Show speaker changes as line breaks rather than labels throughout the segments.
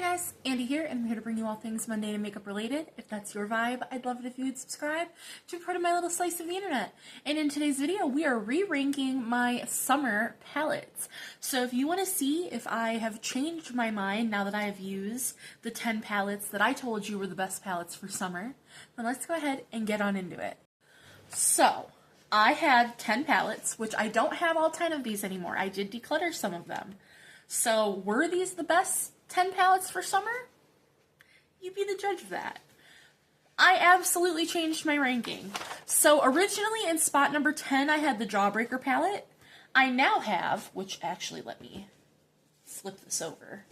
guys, Andy here, and I'm here to bring you all things mundane and makeup related. If that's your vibe, I'd love it if you would subscribe to be part of my little slice of the internet. And in today's video, we are re-ranking my summer palettes. So if you want to see if I have changed my mind now that I have used the 10 palettes that I told you were the best palettes for summer, then let's go ahead and get on into it. So, I had 10 palettes, which I don't have all 10 of these anymore. I did declutter some of them. So, were these the best 10 palettes for summer? You be the judge of that. I absolutely changed my ranking. So, originally in spot number 10, I had the Jawbreaker palette. I now have, which actually let me flip this over.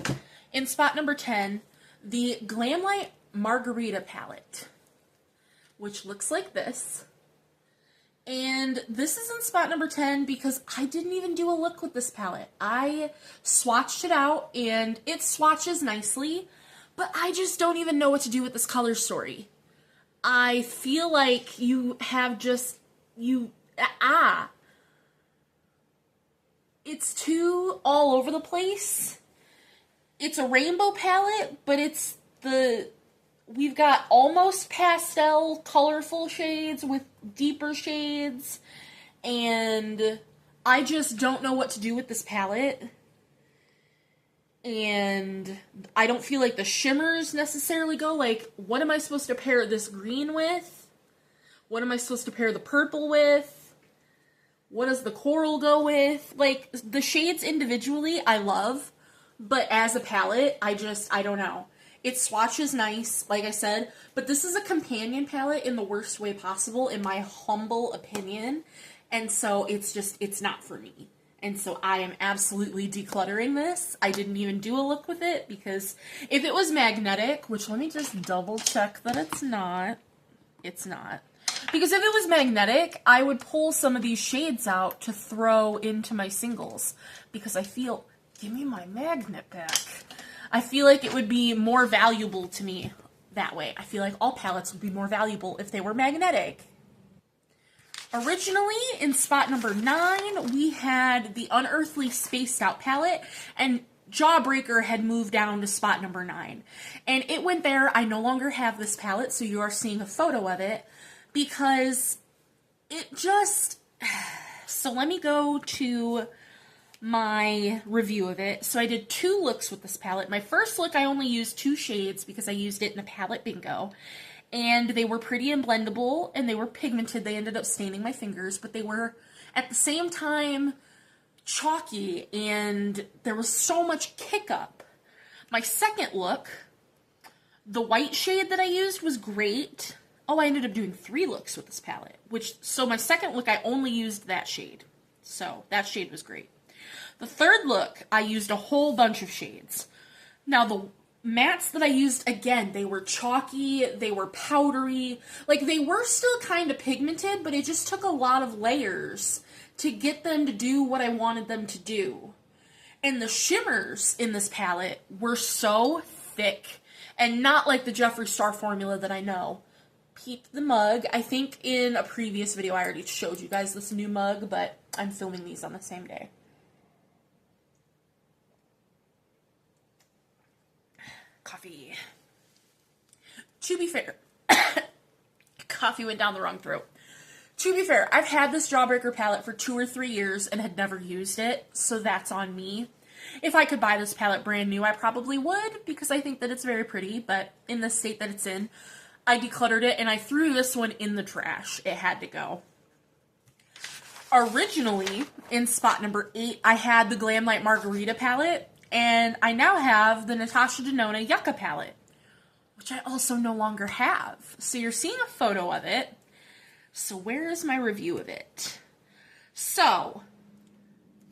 In spot number 10, the Glamlight Margarita palette, which looks like this. And this is in spot number 10 because I didn't even do a look with this palette. I swatched it out and it swatches nicely, but I just don't even know what to do with this color story. I feel like you have just, it's too all over the place. It's a rainbow palette, but we've got almost pastel, colorful shades with deeper shades, and I just don't know what to do with this palette. And I don't feel like the shimmers necessarily go. Like, what am I supposed to pair this green with? What am I supposed to pair the purple with? What does the coral go with? Like, the shades individually I love, but as a palette, I don't know. It swatches nice, like I said, but this is a companion palette in the worst way possible, in my humble opinion, and so it's not for me. And so I am absolutely decluttering this. I didn't even do a look with it, because if it was magnetic, which let me just double check that it's not, because if it was magnetic, I would pull some of these shades out to throw into my singles, because I feel, give me my magnet back. I feel like it would be more valuable to me that way. I feel like all palettes would be more valuable if they were magnetic. Originally, in spot number 9, we had the Unearthly Spaced Out palette, and Jawbreaker had moved down to spot number 9. And it went there. I no longer have this palette, so you are seeing a photo of it, because it just... So let me go to my review of it. So I did 2 looks with this palette. My first look, I only used 2 shades because I used it in a palette bingo. And they were pretty and blendable, and they were pigmented. They ended up staining my fingers, but they were, at the same time, chalky, and there was so much kick up. My second look, the white shade that I used was great. Oh, I ended up doing 3 looks with this palette, so my second look, I only used that shade. So, that shade was great. The third look, I used a whole bunch of shades. Now, the mattes that I used, again, they were chalky, they were powdery. Like, they were still kind of pigmented, but it just took a lot of layers to get them to do what I wanted them to do. And the shimmers in this palette were so thick, and not like the Jeffree Star formula that I know. Peep the mug. I think in a previous video I already showed you guys this new mug, but I'm filming these on the same day. Coffee. To be fair, coffee went down the wrong throat. To be fair, I've had this Jawbreaker palette for 2 or 3 years and had never used it, so that's on me. If I could buy this palette brand new, I probably would, because I think that it's very pretty, but in the state that it's in, I decluttered it and I threw this one in the trash. It had to go. Originally, in spot number 8, I had the Glamlight Margarita palette, and I now have the Natasha Denona Yucca palette, which I also no longer have. So you're seeing a photo of it. So where is my review of it? So,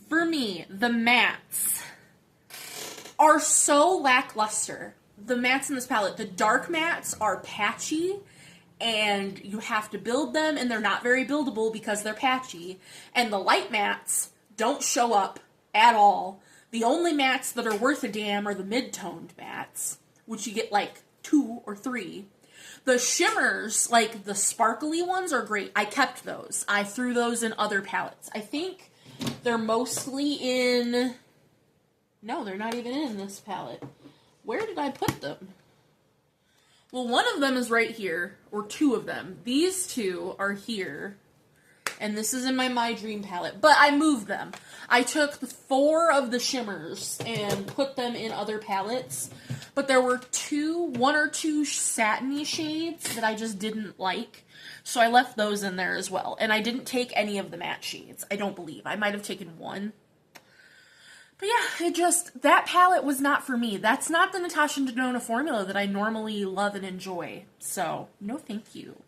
for me, the mattes are so lackluster. The mattes in this palette, the dark mattes are patchy, and you have to build them, and they're not very buildable because they're patchy. And the light mattes don't show up at all. The only mattes that are worth a damn are the mid-toned mattes, which you get like 2 or 3. The shimmers, like the sparkly ones, are great. I kept those. I threw those in other palettes. I think they're mostly in... No, they're not even in this palette. Where did I put them? Well, one of them is right here, or two of them. These two are here, and this is in my Dream palette, but I moved them. I took 4 of the shimmers and put them in other palettes, but there were 1 or 2 satiny shades that I just didn't like, so I left those in there as well. And I didn't take any of the matte shades, I don't believe. I might have taken 1. But yeah, that palette was not for me. That's not the Natasha Denona formula that I normally love and enjoy. So, no thank you.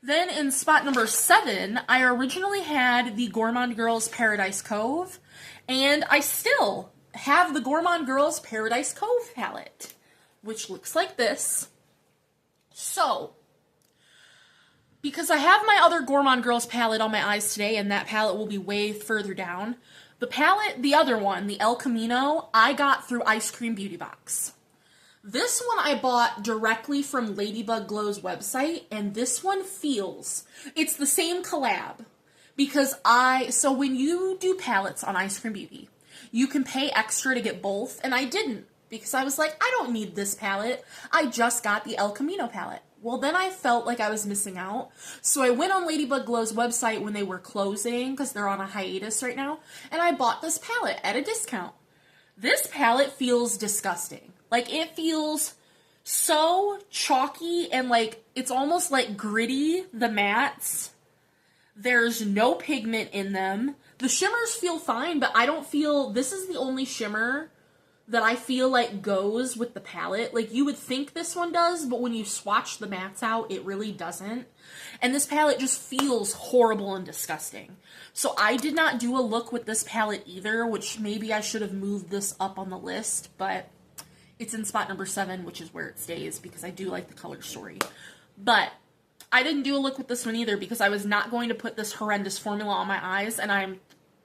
Then in spot number 7, I originally had the Gourmande Girls Paradise Cove. And I still have the Gourmande Girls Paradise Cove palette, which looks like this. So, because I have my other Gourmande Girls palette on my eyes today, and that palette will be way further down, the palette, the other one, the El Camino, I got through Ice Cream Beauty Box. This one I bought directly from Ladybug Glow's website, and this one it's the same collab. Because so when you do palettes on Ice Cream Beauty, you can pay extra to get both, and I didn't. Because I was like, I don't need this palette. I just got the El Camino palette. Well, then I felt like I was missing out. So I went on Ladybug Glow's website when they were closing, because they're on a hiatus right now, and I bought this palette at a discount. This palette feels disgusting. Like, it feels so chalky and, like, it's almost, like, gritty, the mattes. There's no pigment in them. The shimmers feel fine, but I don't feel... This is the only shimmer that I feel like goes with the palette. Like, you would think this one does, but when you swatch the mattes out, it really doesn't. And this palette just feels horrible and disgusting. So I did not do a look with this palette either, which maybe I should have moved this up on the list, but it's in spot number 7, which is where it stays, because I do like the color story. But I didn't do a look with this one either, because I was not going to put this horrendous formula on my eyes, and I'm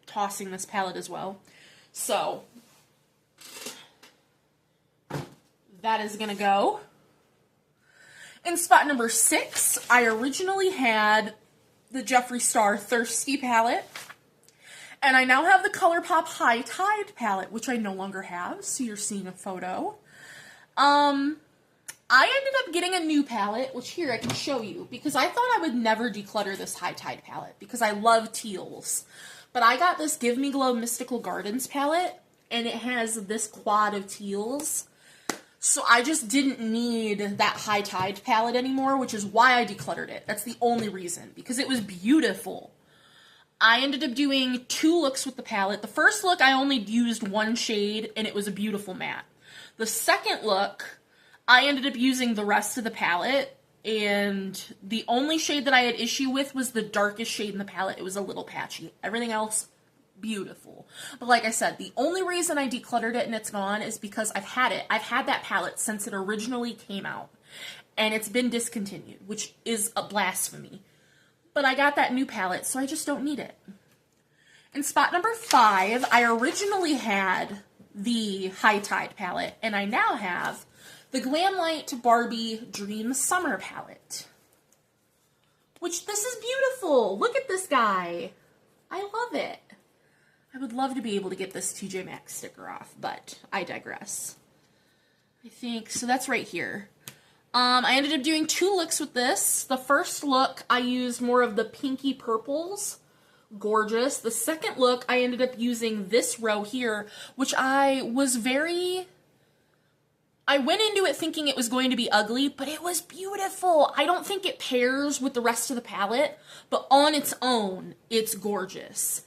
tossing this palette as well. So that is going to go. In spot number 6, I originally had the Jeffree Star Thirsty palette. And I now have the ColourPop High Tide palette, which I no longer have, so you're seeing a photo. I ended up getting a new palette, which here I can show you, because I thought I would never declutter this High Tide palette, because I love teals. But I got this Give Me Glow Mystical Gardens palette, and it has this quad of teals. So I just didn't need that High Tide palette anymore, which is why I decluttered it. That's the only reason, because it was beautiful. I ended up doing 2 looks with the palette. The first look, I only used 1 shade, and it was a beautiful matte. The second look, I ended up using the rest of the palette, and the only shade that I had issue with was the darkest shade in the palette. It was a little patchy. Everything else, beautiful. But like I said, the only reason I decluttered it and it's gone is because I've had it. I've had that palette since it originally came out, and it's been discontinued, which is a blasphemy. But I got that new palette, so I just don't need it. In spot number 5, I originally had the High Tide palette, and I now have the Glamlite Barbie Dream Summer palette. Which, this is beautiful! Look at this guy! I love it. I would love to be able to get this TJ Maxx sticker off, but I digress. I think, so that's right here. I ended up doing 2 looks with this. The first look, I used more of the pinky purples. Gorgeous. The second look, I ended up using this row here, which I went into it thinking it was going to be ugly, but it was beautiful. I don't think it pairs with the rest of the palette, but on its own, it's gorgeous.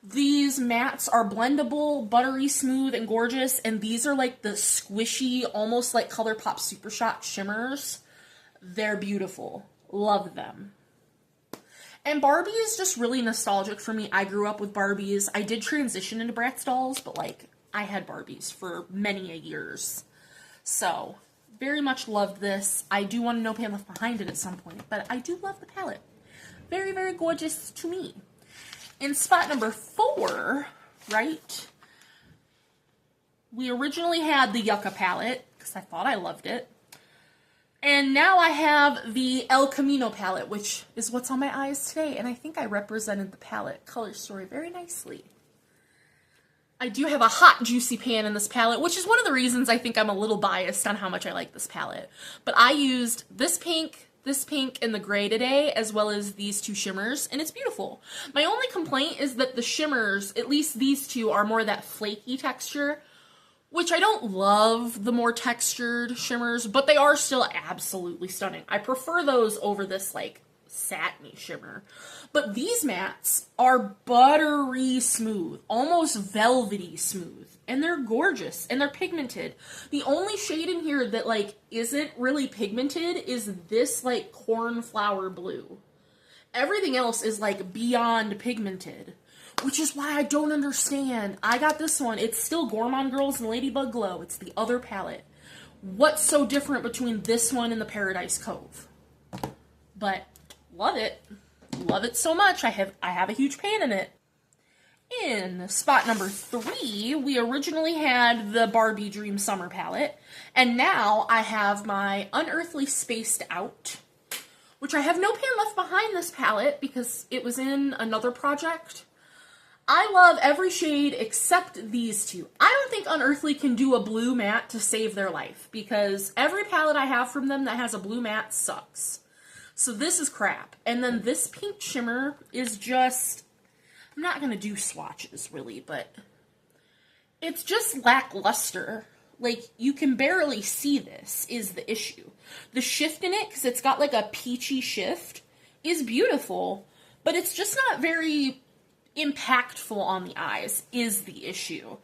These mattes are blendable, buttery smooth, and gorgeous, and these are like the squishy, almost like ColourPop Super Shock shimmers. They're beautiful. Love them. And Barbie is just really nostalgic for me. I grew up with Barbies. I did transition into Bratz dolls, but like, I had Barbies for many years. So, very much loved this. I do want a No Pan Left Behind it at some point, but I do love the palette. Very, very gorgeous to me. In spot number 4, right, we originally had the Yucca palette, because I thought I loved it. And now I have the El Camino palette, which is what's on my eyes today, and I think I represented the palette color story very nicely. I do have a hot, juicy pan in this palette, which is one of the reasons I think I'm a little biased on how much I like this palette. But I used this pink, and the gray today, as well as these two shimmers, and it's beautiful. My only complaint is that the shimmers, at least these two, are more that flaky texture, which I don't love the more textured shimmers, but they are still absolutely stunning. I prefer those over this, like, satiny shimmer. But these mattes are buttery smooth, almost velvety smooth, and they're gorgeous, and they're pigmented. The only shade in here that, like, isn't really pigmented is this, like, cornflower blue. Everything else is, like, beyond pigmented, which is why I don't understand. I got this one. It's still Gourmande Girls and Ladybug Glow. It's the other palette. What's so different between this one and the Paradise Cove? But love it. Love it so much. I have a huge pan in it. In spot number 3, we originally had the Barbie Dream Summer palette, and now I have my Unearthly Spaced Out, which I have no pan left behind this palette because it was in another project. I love every shade except these two. I don't think Unearthly can do a blue matte to save their life because every palette I have from them that has a blue matte sucks. So this is crap. And then this pink shimmer is just, I'm not going to do swatches really, but it's just lackluster. Like, you can barely see this is the issue. The shift in it, because it's got like a peachy shift, is beautiful, but it's just not very impactful on the eyes is the issue.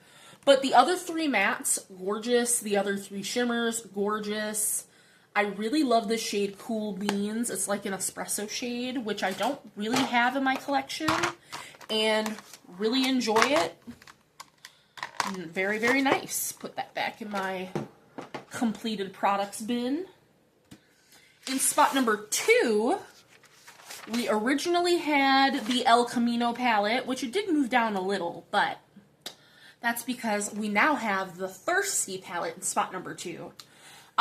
But the other 3 mattes, gorgeous. The other 3 shimmers, gorgeous. I really love this shade Cool Beans. It's like an espresso shade, which I don't really have in my collection, and really enjoy it. Very, very nice. Put that back in my completed products bin. In spot number 2, we originally had the El Camino palette, which it did move down a little, but that's because we now have the Thirsty palette in spot number 2.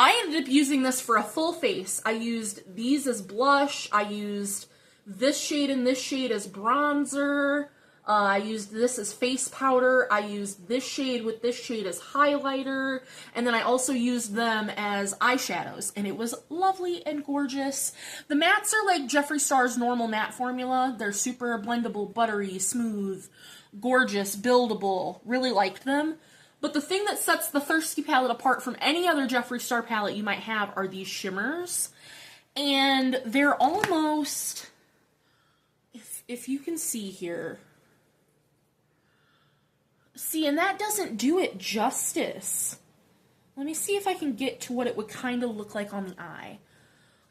I ended up using this for a full face. I used these as blush. I used this shade and this shade as bronzer. I used this as face powder. I used this shade with this shade as highlighter. And then I also used them as eyeshadows. And it was lovely and gorgeous. The mattes are like Jeffree Star's normal matte formula. They're super blendable, buttery, smooth, gorgeous, buildable. Really liked them. But the thing that sets the Thirsty palette apart from any other Jeffree Star palette you might have are these shimmers. And they're almost, if you can see here, see, and that doesn't do it justice. Let me see if I can get to what it would kind of look like on the eye.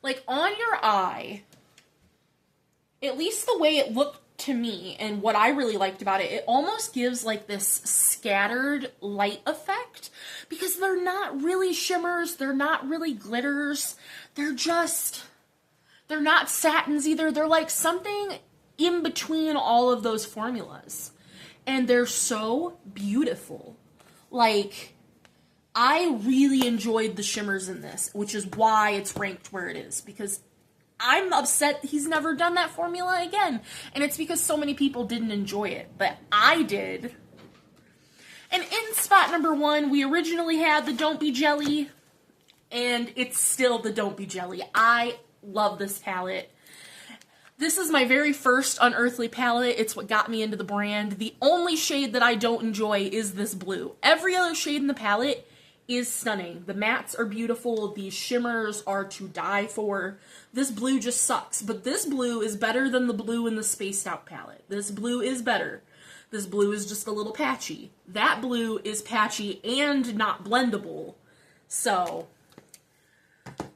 Like, on your eye, at least the way it looked to me, and what I really liked about it, it almost gives like this scattered light effect, because they're not really shimmers, they're not really glitters, they're not satins either, they're like something in between all of those formulas, and they're so beautiful. Like, I really enjoyed the shimmers in this, which is why it's ranked where it is, because I'm upset he's never done that formula again. And it's because so many people didn't enjoy it. But I did. And in spot number 1, we originally had the Don't Be Jelly. And it's still the Don't Be Jelly. I love this palette. This is my very first Unearthly palette. It's what got me into the brand. The only shade that I don't enjoy is this blue. Every other shade in the palette is stunning. The mattes are beautiful. These shimmers are to die for. This blue just sucks. But this blue is better than the blue in the Spaced Out palette. This blue is better. This blue is just a little patchy. That blue is patchy and not blendable. So,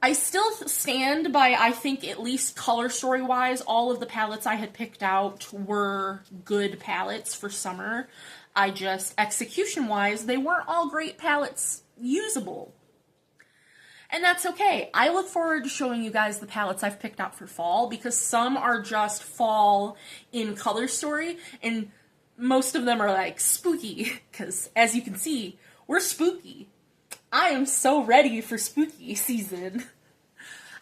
I still stand by, I think, at least color story-wise, all of the palettes I had picked out were good palettes for summer. I just, execution-wise, they weren't all great palettes usable. And that's okay. I look forward to showing you guys the palettes I've picked out for fall, because some are just fall in color story, and most of them are like spooky, because as you can see, we're spooky. I am so ready for spooky season.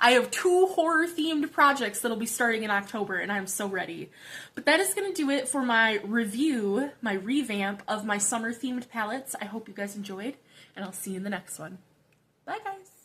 I have 2 horror-themed projects that'll be starting in October, and I'm so ready. But that is going to do it for my review, my revamp of my summer-themed palettes. I hope you guys enjoyed, and I'll see you in the next one. Bye, guys!